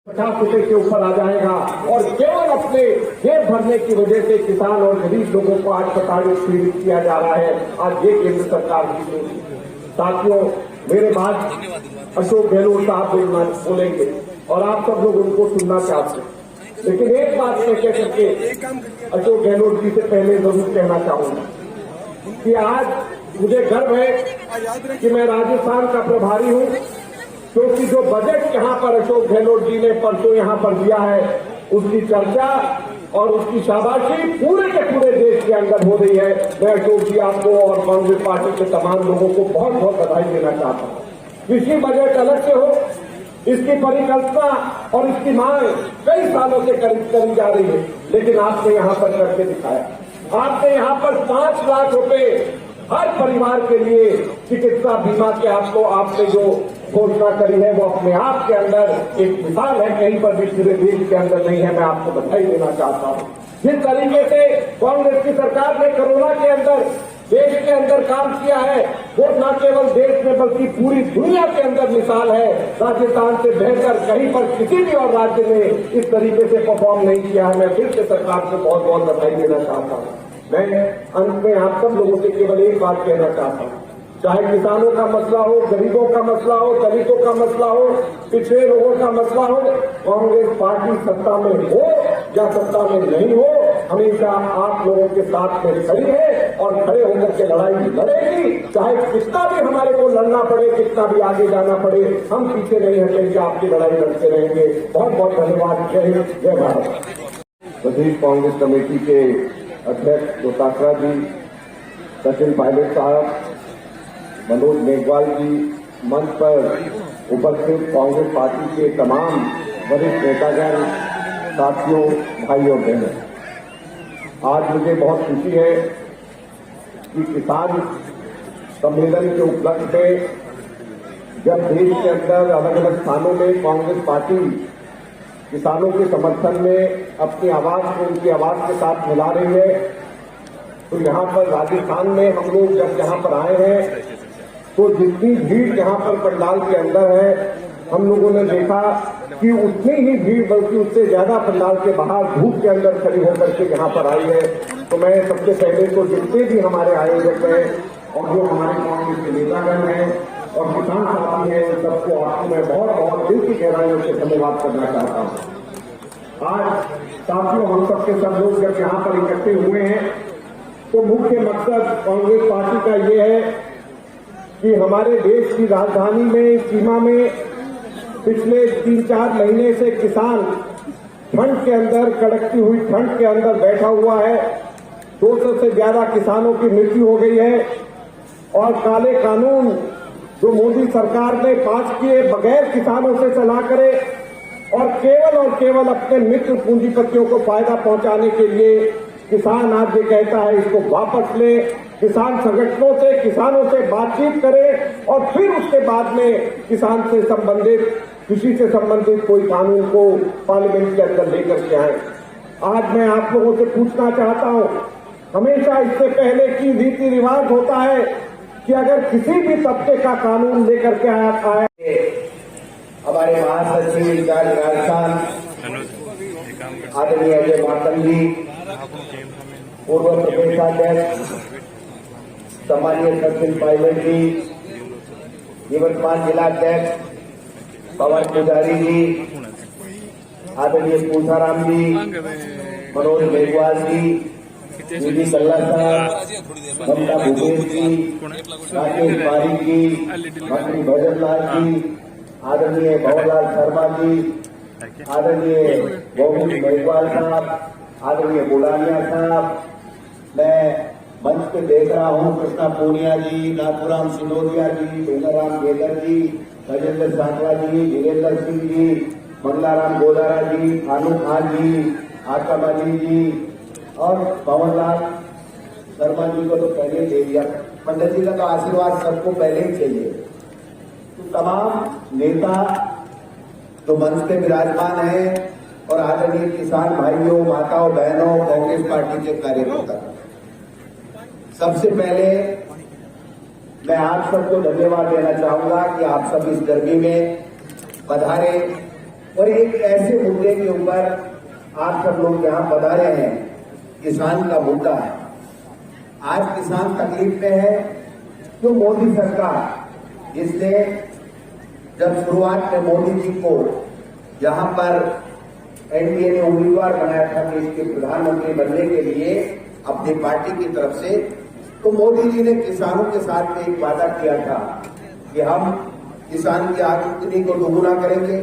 50 के ऊपर आ जाएगा और केवल अपने जेब भरने की वजह से किसान और गरीब लोगों को आज प्रताड़ित पीड़ित किया जा रहा है। आज ये केंद्र सरकार की सोच है। साथियों, मेरे बाद अशोक गहलोत साहब बोलेंगे और आप सब लोग उनको सुनना चाहते हैं, लेकिन एक बात मैं कह करके अशोक गहलोत जी से पहले जरूर कहना चाहूंगा कि आज मुझे गर्व है कि मैं राजस्थान का प्रभारी हूं, क्योंकि जो बजट यहां पर अशोक गहलोत जी ने परसों यहां पर दिया है, उसकी चर्चा और उसकी शाबाशी पूरे के पूरे देश के अंदर हो रही है। मैं अशोक जी आपको और कांग्रेस पार्टी के तमाम लोगों को बहुत बहुत बधाई देना चाहता हूं। कृषि बजट अलग से हो, इसकी परिकल्पना और इसकी मांग कई सालों से करी जा रही है, लेकिन आपने यहां पर करके दिखाया। आपने यहां पर 5 लाख रुपए हर परिवार के लिए चिकित्सा बीमा के आपने जो घोषणा करी है, वो अपने आप के अंदर एक मिसाल है, कहीं पर भी पूरे देश के अंदर नहीं है। मैं आपको बधाई देना चाहता हूं। जिस तरीके से कांग्रेस की सरकार ने कोरोना के अंदर देश के अंदर काम किया है, वो न केवल देश में बल्कि पूरी दुनिया के अंदर मिसाल है। राजस्थान से बेहतर कहीं पर किसी भी और राज्य ने इस तरीके से परफॉर्म नहीं किया है। मैं फिर से सरकार को बहुत बहुत बधाई देना चाहता हूं। मैं अंत में आप सब लोगों से केवल एक बात कहना चाहता हूं, चाहे किसानों का मसला हो, गरीबों का मसला हो, दलितों का मसला हो, पिछड़े लोगों का मसला हो, कांग्रेस पार्टी सत्ता में हो या सत्ता में नहीं हो, हमेशा आप लोगों के साथ में खड़ी है और खड़े होकर के लड़ाई लड़ेगी। चाहे कितना भी हमारे को लड़ना पड़े, कितना भी आगे जाना पड़े, हम पीछे नहीं हटेंगे, आपकी लड़ाई लड़ते रहेंगे। बहुत बहुत धन्यवाद। जय हिंद, जय भारत। प्रदेश कांग्रेस कमेटी के अध्यक्ष डोटासरा जी, सचिन पायलट साहब, मनोज मेघवाल जी, मंच पर उपस्थित कांग्रेस पार्टी के तमाम वरिष्ठ नेतागण, साथियों, भाई और बहनों, आज मुझे बहुत खुशी है कि किसान सम्मेलन के उपलक्ष्य में जब देश के अंदर अलग अलग स्थानों में कांग्रेस पार्टी किसानों के समर्थन में अपनी आवाज को उनकी आवाज के साथ मिला रही है, तो यहाँ पर राजस्थान में हम लोग जब यहाँ पर आए हैं तो जितनी भीड़ यहाँ पर पंडाल के अंदर है, हम लोगों ने देखा कि उतनी ही भीड़ बल्कि उससे ज्यादा पंडाल के बाहर धूप के अंदर खड़ी होकर के यहाँ पर आई है। तो मैं सबसे पहले तो जितने भी हमारे आयोजक हैं और जो हमारे कांग्रेस के नेतागण हैं और किसान साथी हैं, उन सबको आपको मैं बहुत बहुत दिल की गहराइयों से धन्यवाद करना चाहता हूँ। आज साथियों, हम सबके सब लोग जब यहाँ पर इकट्ठे हुए हैं तो मुख्य मकसद कांग्रेस पार्टी का ये है कि हमारे देश की राजधानी में, सीमा में पिछले 3-4 महीने से किसान ठंड के अंदर, कड़कती हुई ठंड के अंदर बैठा हुआ है। 200 से ज्यादा किसानों की मृत्यु हो गई है और काले कानून जो मोदी सरकार ने पास किए बगैर किसानों से सलाह करे और केवल अपने मित्र पूंजीपतियों को फायदा पहुंचाने के लिए किसान आज ये कहता है इसको वापस ले, किसान संगठनों से, किसानों से बातचीत करे और फिर उसके बाद में किसान से संबंधित, कृषि से संबंधित कोई कानून को पार्लियामेंट के अंदर लेकर के आए। आज मैं आप लोगों से पूछना चाहता हूं, हमेशा इससे पहले की रीति रिवाज होता है कि अगर किसी भी तबके का कानून लेकर के आया हमारे महासचिव राजस्थान आदरणीय अजय मातन जी, पूर्व प्रदेशाध्यक्ष सम्मानीय सचिन पायलट जी, निवर्तमान जिलाध्यक्ष पवन पुजारी जी, आदरणीय पूसाराम जी, मनोज मेघवाल जी, विधि कल्ला साहब, ममता भूपेश जी, राकेश पारी जी, मंत्री भजन लाल जी, आदरणीय भवनलाल शर्मा जी, आदरणीय गोविंद मेघवाल साहब, आदरणीय बुलानिया साहब, मैं मंच पे देख रहा हूं कृष्णा पूनिया जी, नाथुराम सिंदोरिया जी, बेलाराम गेदर जी, राजेंद्र सांगला जी, वीरेंद्र सिंह जी, मंगलाराम गोदारा जी, भानु खान जी, आकाम अली जी और भवनलाल शर्मा जी को तो पहले ही दे दिया। पंडित जी का तो आशीर्वाद सबको पहले ही चाहिए। तो तमाम नेता जो मंच पे विराजमान है और आदरणीय किसान भाइयों, माताओं, बहनों, कांग्रेस पार्टी के कार्यकर्ता, सबसे पहले मैं आप सबको धन्यवाद देना चाहूंगा कि आप सब इस गर्मी में पधारे और एक ऐसे मुद्दे के ऊपर आप सब लोग यहाँ पधारे हैं, किसान का मुद्दा है। आज किसान तकलीफ में है तो मोदी सरकार, इसने जब शुरुआत में मोदी जी को यहाँ पर एनडीए ने उम्मीदवार बनाया था देश के प्रधानमंत्री बनने के लिए अपनी पार्टी की तरफ से, तो मोदी जी ने किसानों के साथ में एक वादा किया था कि हम किसान की आमदनी को दोगुना करेंगे,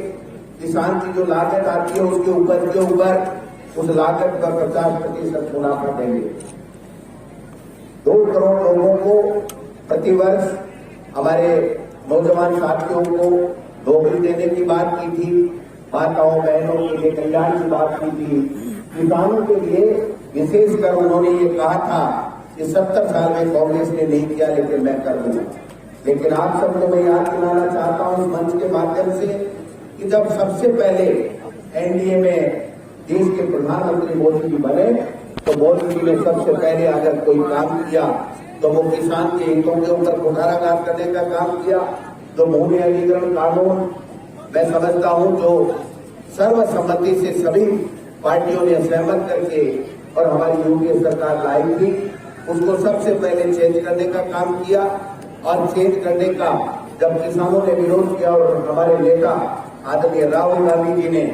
किसान की जो लागत आती है उसके ऊपर उस लागत का 50% मुनाफा देंगे। 2 करोड़ लोगों को प्रतिवर्ष हमारे नौजवान साथियों को नौकरी देने की बात की थी, माताओं बहनों के लिए कल्याण की बात की थी, किसानों के लिए विशेषकर उन्होंने ये कहा था कि 70 साल में कांग्रेस ने नहीं किया लेकिन मैं कर दूंगा। लेकिन आप सबको मैं याद दिलाना चाहता हूं इस मंच के माध्यम से कि जब सबसे पहले एनडीए में देश के प्रधानमंत्री मोदी जी बने तो मोदी जी ने सबसे पहले अगर कोई काम किया तो वो किसान के हितों के ऊपर कुठाराघात करने का काम किया। जो भूमि अधिग्रहण कानून मैं समझता हूं जो सर्वसम्मति से सभी पार्टियों ने सहमत करके और हमारी यूपीए सरकार लाई थी, उसको सबसे पहले चेंज करने का काम किया। और चेंज करने का जब किसानों ने विरोध किया और हमारे नेता आदरणीय राहुल गांधी जी ने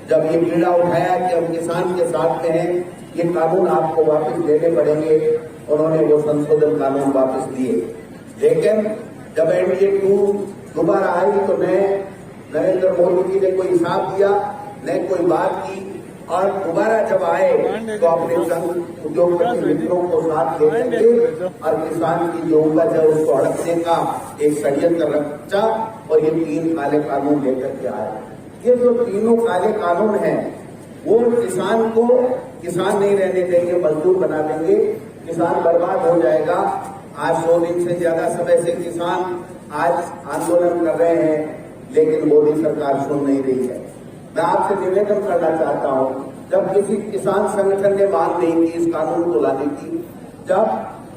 जब ये बीड़ा उठाया कि हम किसान के साथ में हैं, ये कानून आपको वापस देने पड़ेंगे, उन्होंने वो संशोधन कानून वापस दिए। लेकिन जब एनडीए 2 दोबारा आई तो नरेंद्र मोदी जी ने कोई हिसाब दिया, न कोई बात की, और दोबारा जब आए तो अपने संघ उद्योगपति मित्रों को साथ लेकर के और किसान की जो उपज है उसको हड़पने का एक षड्यंत्र रचा और ये 3 काले कानून लेकर के आए। ये जो तीनों काले कानून हैं वो किसान को किसान नहीं रहने देंगे, मजदूर बना देंगे, किसान बर्बाद हो जाएगा। आज 100 दिन से ज्यादा समय से किसान आज आंदोलन कर रहे हैं लेकिन मोदी सरकार सुन नहीं रही है। मैं आपसे निवेदन करना चाहता हूं, जब किसी किसान संगठन ने मांग नहीं की इस कानून को लाने की, जब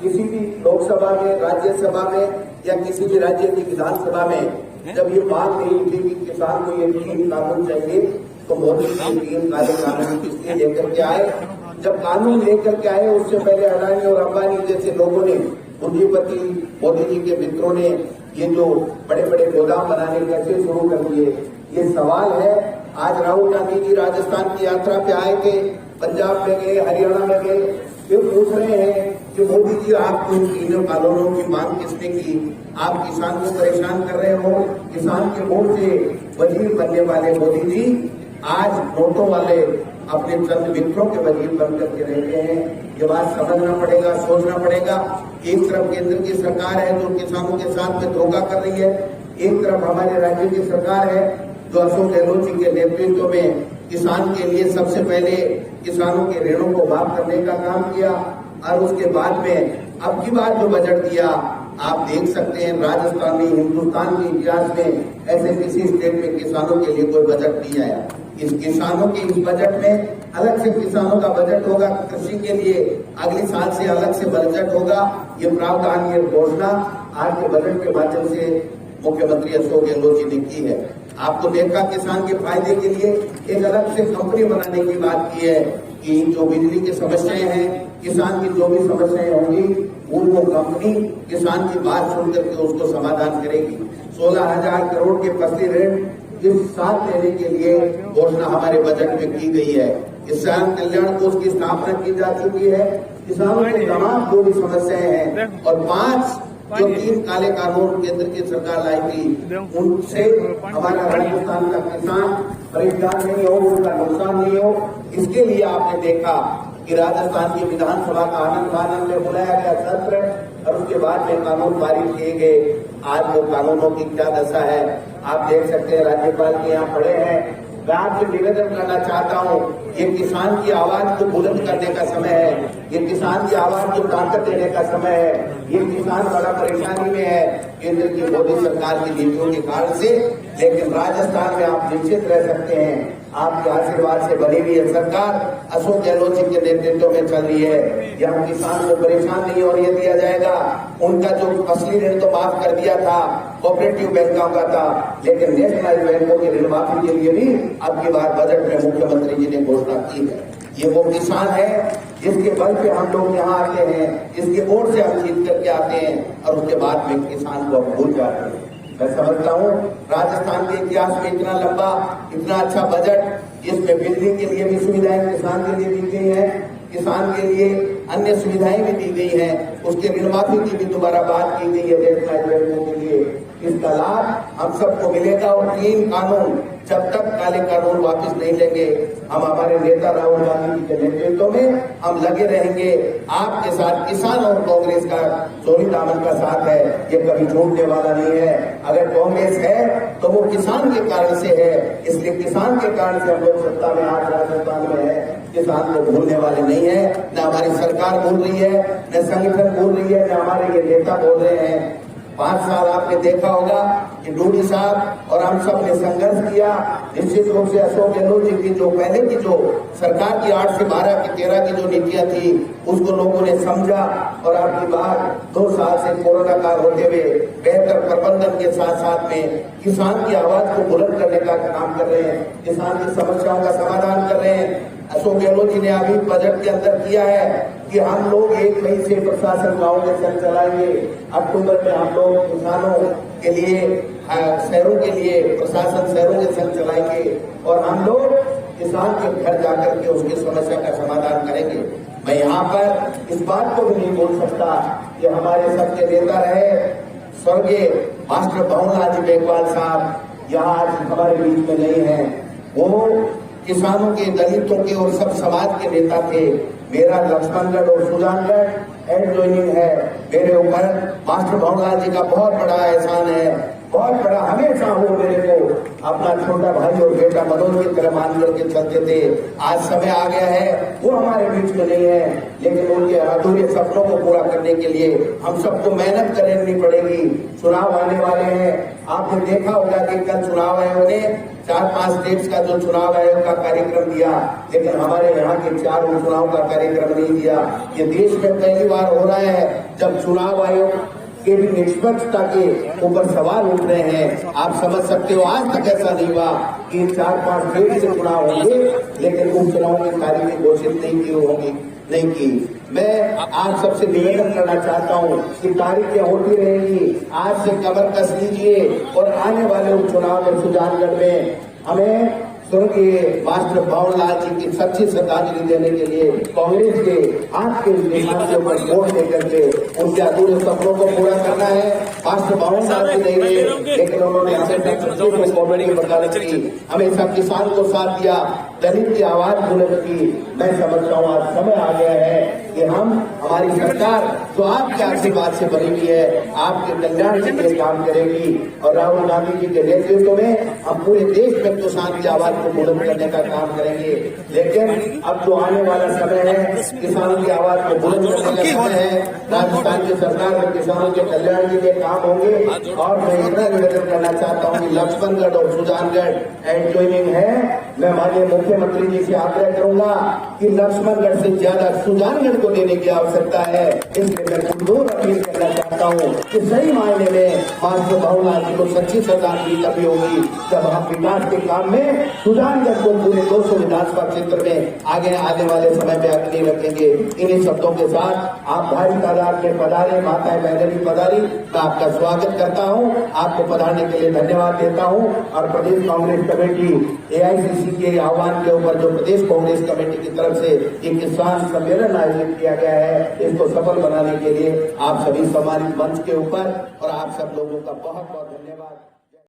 किसी भी लोकसभा में, राज्यसभा में या किसी भी राज्य की विधानसभा में जब ये मांग नहीं उठी कि किसान को ये 3 कानून चाहिए, तो मोदी जी 3 काले कानून इसलिए लेकर के आए। जब कानून लेकर के आए उससे पहले अडानी और अंबानी जैसे लोगों ने, पूंजीपति मोदी जी के मित्रों ने ये जो बड़े बड़े गोदाम बनाने कैसे शुरू कर दिए। ये सवाल है, आज राहुल गांधी जी राजस्थान की यात्रा पे आए थे, पंजाब में गए, हरियाणा में गए, ये पूछ रहे हैं कि मोदी जी आपको इन 3 कानूनों की मांग किसने की, आप किसान को परेशान कर रहे हो। किसान के मुंह से वजीर बनने वाले मोदी जी आज नोटों वाले अपने चंद मित्रों के वजीर बन करके रहते हैं। ये बात समझना पड़ेगा, सोचना पड़ेगा। एक तरफ केंद्र की सरकार है जो किसानों के साथ में धोखा कर रही है, एक तरफ हमारे राज्य की सरकार है जो अशोक गहलोत जी के नेतृत्व में किसान के लिए सबसे पहले किसानों के ऋणों को माफ करने का काम किया और उसके बाद में अब की बार जो बजट दिया, आप देख सकते हैं राजस्थान में, हिंदुस्तान के इतिहास में ऐसे किसी स्टेट में किसानों के लिए कोई बजट नहीं आया। इस किसानों के इस बजट में अलग से किसानों का बजट होगा, कृषि के लिए अगले साल से अलग से बजट होगा। ये प्रावधान, ये घोषणा आज के बजट के माध्यम से मुख्यमंत्री अशोक गहलोत जी ने की है। आपको देखा किसान के फायदे के लिए एक अलग से कंपनी बनाने की बात की है कि जो बिजली की समस्याएं हैं, किसान की जो भी समस्याएं होंगी उनको कंपनी किसान की बात सुन करके उसको समाधान करेगी। 16,000 करोड़ के फसली ऋण इस साल देने के लिए घोषणा हमारे बजट में की गई है। किसान कल्याण कोष की स्थापना की जा चुकी है। किसानों के तमाम जो भी समस्याएं हैं और 5 जो 3 काले कानून केंद्र की सरकार लाई थी, उनसे हमारा राजस्थान का किसान परेशान नहीं हो, उनका नुकसान नहीं हो। इसके लिए आपने देखा कि राजस्थान की विधानसभा का आनंद फानन में बुलाया गया सत्र और उसके बाद में कानून पारित किए गए। आज वो कानूनों की क्या दशा है आप देख सकते हैं। राज्यपाल के यहाँ खड़े हैं। मैं आपसे निवेदन करना चाहता हूँ, ये किसान की आवाज को बुलंद करने का समय है, ये किसान की आवाज को ताकत देने का समय है। ये किसान बड़ा परेशानी में है केंद्र की मोदी सरकार की नीतियों के कारण से, लेकिन राजस्थान में आप निश्चित रह सकते हैं आपके आशीर्वाद से बनी हुई है सरकार अशोक गहलोत जी के नेतृत्व में चल रही है। यहाँ किसान को परेशान नहीं होने दिया जाएगा। उनका जो फसली ऋण तो माफ कर दिया था, कोऑपरेटिव बैंकों का था, लेकिन नेशनलाइज बैंकों की ऋण माफी के लिए भी अब की बार बजट में मुख्यमंत्री जी ने घोषणा की है। ये वो किसान है जिसके बल पे हम लोग यहाँ आते हैं, जिसके वोट से हम जीत करके आते हैं और उसके बाद में किसान को भूल जाते हैं। मैं समझता हूँ राजस्थान के इतिहास में इतना लंबा, इतना अच्छा बजट, जिसमें बिजली के लिए भी सुविधाएं किसान के लिए दी गई है, किसान के लिए अन्य सुविधाएं भी दी गई हैं, उसके ऋण माफी की भी दोबारा बात की गई है नेशनलाइज बैंकों के लिए। इसका लाभ हम सबको मिलेगा और 3 कानून, जब तक काले कानून वापस नहीं लेंगे, हम हमारे नेता राहुल गांधी जी के नेतृत्व में हम लगे रहेंगे। आपके साथ किसान और कांग्रेस का जोड़ी दामन का साथ है, ये कभी छूटने वाला नहीं है। अगर कांग्रेस है तो वो किसान के कारण से है, इसलिए किसान के कारण से हम लोग सत्ता में आज राजस्थान में है। किसान को भूलने वाले नहीं है, न हमारी सरकार बोल रही है, न संगठन बोल रही है, न हमारे ये नेता बोल रहे हैं। 5 साल आपने देखा होगा कि डूडी साहब और हम सब ने संघर्ष किया। निश्चित रूप से अशोक गहलोत जी की जो पहले की जो सरकार की 8 से 12 की 13 की जो नीतियां थी, उसको लोगों ने समझा और आपकी बात 2 साल से कोरोना काल होते हुए बेहतर प्रबंधन के साथ साथ में किसान की आवाज को बुलंद करने का काम कर रहे हैं, किसान की समस्याओं का समाधान कर रहे हैं। अशोक गहलोत जी ने अभी बजट के अंदर किया है कि हम लोग 1 मई से प्रशासन गाँव में चल चलाएंगे। अक्टूबर में हम लोग किसानों के लिए, शहरों के लिए प्रशासन शहरों के संग चलाएंगे और हम लोग किसान के घर जाकर के उसकी समस्या का समाधान करेंगे। मैं यहाँ पर इस बात को भी नहीं बोल सकता कि हमारे सबके नेता रहे स्वर्गीय मास्टर भवनलाल जी मेघवाल साहब यहाँ आज हमारे बीच में नहीं है। वो किसानों के, दलितों के और सब समाज के नेता थे। मेरा लक्ष्मणगढ़ और सुजानगढ़ एडजॉइनिंग है। मेरे ऊपर मास्टर भवनलाल जी का बहुत बड़ा एहसान है, बहुत बड़ा। हमेशा वो मेरे को अपना छोटा भाई और बेटा मनोज की तरह मान करके चलते थे। आज समय आ गया है, वो हमारे बीच में नहीं है, लेकिन उनके अधूरे सपनों को पूरा करने के लिए हम सबको मेहनत करनी पड़ेगी। चुनाव आने वाले हैं, आपने देखा होगा कि कल चुनाव आयोग ने 4-5 स्टेट्स का जो चुनाव आयोग का कार्यक्रम दिया, लेकिन हमारे यहाँ के 4 उपचुनाव का कार्यक्रम नहीं दिया। ये देश में पहली बार हो रहा है जब चुनाव आयोग के भी निष्पक्षता के ऊपर सवाल उठ रहे हैं। आप समझ सकते हो आज तक ऐसा नहीं हुआ कि 4-5 स्टेट से चुनाव होंगे, लेकिन उपचुनाव की तारीखें घोषित नहीं की। मैं आज सबसे निवेदन करना चाहता हूं कि तारीखें होती रहेंगी, आज से कमर कस लीजिए और आने वाले उपचुनाव में सुजानगढ़ में हमें स्वर्गीय मास्टर भवनलाल जी की सच्ची श्रद्धांजलि देने के लिए कांग्रेस के आपके निशान के ऊपर वोट देकर के उनके अधूरे सपनों को पूरा करना है। मास्टर भवनलाल जी नहीं रहे, लेकिन उन्होंने हमेशा किसान को साथ दिया, दलित की आवाज बुलंद की। मैं समझता हूँ आज समय आ गया है कि हम, हमारी सरकार जो आपके आशीर्वाद से बनी हुई है, आपके कल्याण के लिए काम करेगी और राहुल गांधी जी के नेतृत्व में हम पूरे देश में किसान की आवाज को बुलंद करने का काम करेंगे। लेकिन अब जो आने वाला समय है, किसानों की आवाज को बुलंद करने का समय है। राजस्थान की सरकार में किसानों के कल्याण के लिए काम होंगे और मैं इतना निवेदन करना चाहता हूँ कि लक्ष्मणगढ़ और सुजानगढ़ एडजॉइनिंग है। मैं माननीय मुख्यमंत्री जी से आग्रह करूंगा कि लक्ष्मणगढ़ से ज्यादा सुजानगढ़ को देने की आवश्यकता है। इसलिए मैं पुरजोर अपील करना चाहता हूँ कि सही मायने में मास्टर भवनलाल जी को सच्ची श्रद्धांजलि तभी होगी जब हम विकास के काम में सुजानगढ़ को पूरे 200 विधानसभा क्षेत्र में आगे आने वाले समय में अग्नि रखेंगे। इन्हीं शब्दों के साथ आप भारी तादाद में पधारे, माताएं बहनें भी पधारी, मैं आपका स्वागत करता हूँ, आपको पधारने के लिए धन्यवाद देता हूँ। और प्रदेश कांग्रेस कमेटी AICC के आह्वान के ऊपर जो प्रदेश कांग्रेस कमेटी की तरफ से ये किसान सम्मेलन आयोजित किया गया है, इसको सफल बनाने के लिए आप सभी सम्मानित मंच के ऊपर और आप सब लोगों का बहुत बहुत धन्यवाद।